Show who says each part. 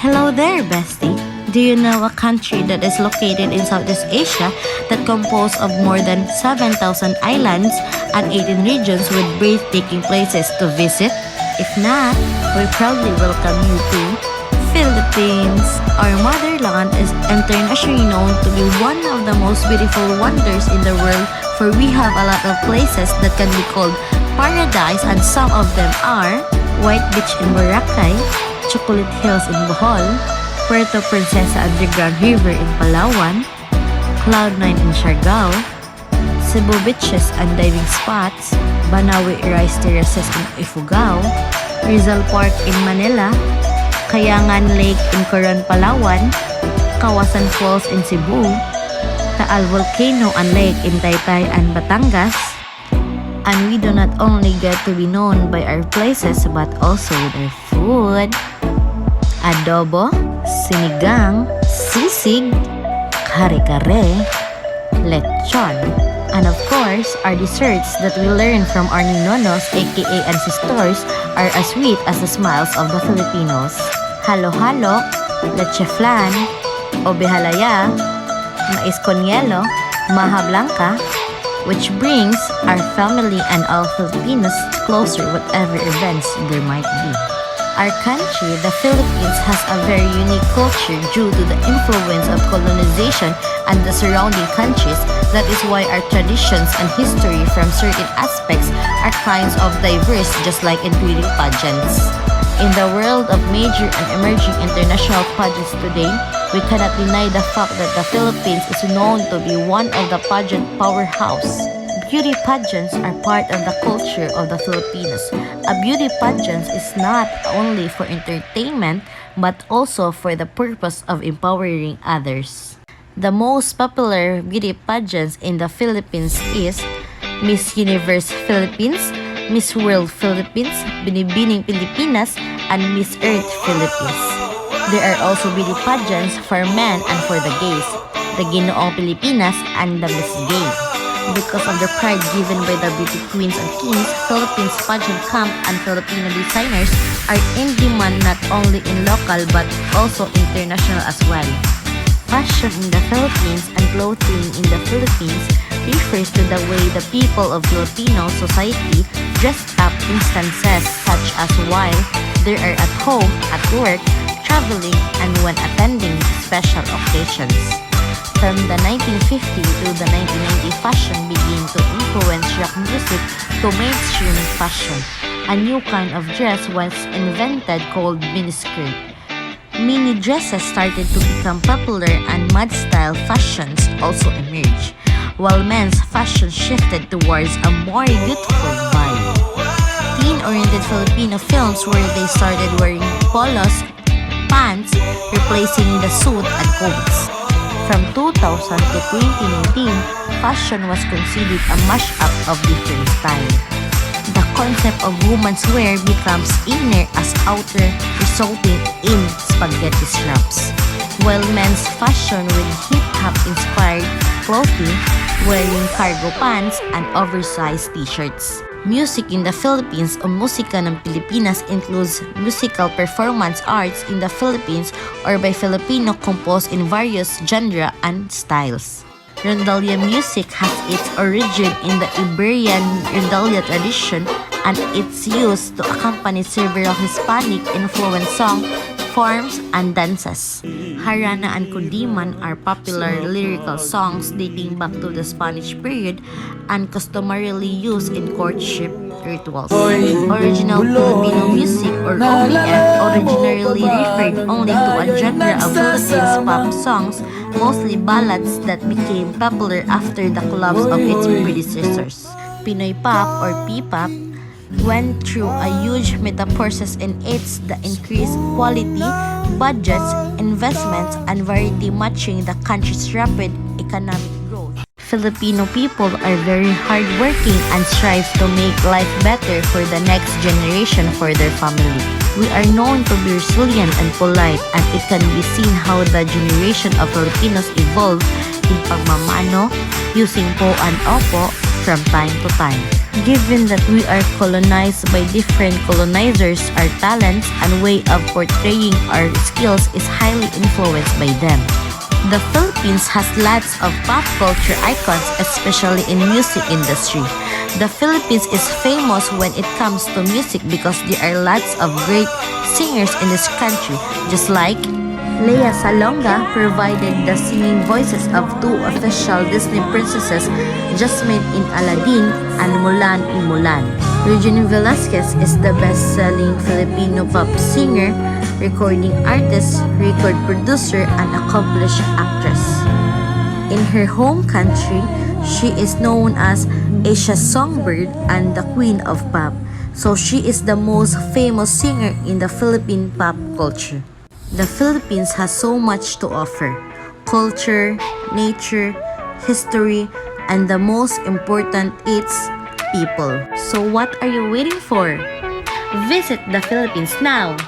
Speaker 1: Hello there, bestie. Do you know a country that is located in Southeast Asia that composed of more than 7,000 islands and 18 regions with breathtaking places to visit? If not, we proudly welcome you to Philippines. Our motherland is internationally known to be one of the most beautiful wonders in the world, for we have a lot of places that can be called paradise, and some of them are White Beach in Boracay, Chocolate Hills in Bohol, Puerto Princesa Underground River in Palawan, Cloud9 in Siargao, Cebu Beaches and Diving Spots, Banawi Rice Terraces in Ifugao, Rizal Park in Manila, Kayangan Lake in Coron, Palawan, Kawasan Falls in Cebu, Taal Volcano and Lake in Taytay and Batangas. And we do not only get to be known by our places but also with our food. Adobo, sinigang, sisig, kare-kare, lechon, and of course, our desserts that we learn from our ninonos aka ancestors are as sweet as the smiles of the Filipinos. Halo-halo, leche flan, obe halaya, mais con hielo, maja blanca, which brings our family and all Filipinos closer whatever events there might be. Our country, the Philippines, has a very unique culture due to the influence of colonization and the surrounding countries. That is why our traditions and history from certain aspects are kinds of diverse, just like in beauty pageants. In the world of major and emerging international pageants today, we cannot deny the fact that the Philippines is known to be one of the pageant powerhouse. Beauty pageants are part of the culture of the Filipinos. A beauty pageant is not only for entertainment but also for the purpose of empowering others. The most popular beauty pageants in the Philippines is Miss Universe Philippines, Miss World Philippines, Binibining Pilipinas, and Miss Earth Philippines. There are also beauty pageants for men and for the gays, the Ginoong Pilipinas and the Miss Gay. Because of the pride given by the beauty queens and kings, Philippines pageant camp and Filipino designers are in demand not only in local but also international as well. Fashion in the Philippines and clothing in the Philippines refers to the way the people of Filipino society dress up instances such as while they are at home, at work, traveling, and when attending special occasions. From the 1950 to the 1990, fashion began to influence rock music to mainstream fashion. A new kind of dress was invented called miniskirt. Mini dresses started to become popular and mud-style fashions also emerged, while men's fashion shifted towards a more youthful vibe. Teen-oriented Filipino films where they started wearing polos, pants, replacing the suit and coats. From 2000 to 2019, fashion was considered a mashup of different styles. The concept of women's wear becomes inner as outer, resulting in spaghetti straps, while men's fashion with hip-hop inspired clothing, wearing cargo pants and oversized t-shirts. Music in the Philippines o musika ng Pilipinas includes musical performance arts in the Philippines or by Filipino composed in various genre and styles. Rondalia music has its origin in the Iberian Rondalia tradition and it's used to accompany several Hispanic-influenced song forms and dances. Harana and Kundiman are popular lyrical songs dating back to the Spanish period and customarily used in courtship rituals. Original Filipino music or OPM originally referred only to a genre of Philippines pop songs, mostly ballads that became popular after the collapse of its predecessors. Pinoy pop or P-pop went through a huge metamorphosis in its the increased quality, budgets, investments, and variety matching the country's rapid economic growth. Filipino people are very hardworking and strive to make life better for the next generation for their family. We are known to be resilient and polite, and it can be seen how the generation of Filipinos evolved in pagmamano, using po and opo from time to time. Given that we are colonized by different colonizers, our talents and way of portraying our skills is highly influenced by them. The Philippines has lots of pop culture icons, especially in music industry. The Philippines is famous when it comes to music because there are lots of great singers in this country, just like Lea Salonga provided the singing voices of two official Disney princesses, Jasmine in Aladdin and Mulan in Mulan. Regine Velasquez is the best-selling Filipino pop singer, recording artist, record producer, and accomplished actress. In her home country, she is known as Asia's songbird and the queen of pop, so she is the most famous singer in the Philippine pop culture. The Philippines has so much to offer: culture, nature, history, and the most important, its people. So what are you waiting for? Visit the Philippines now!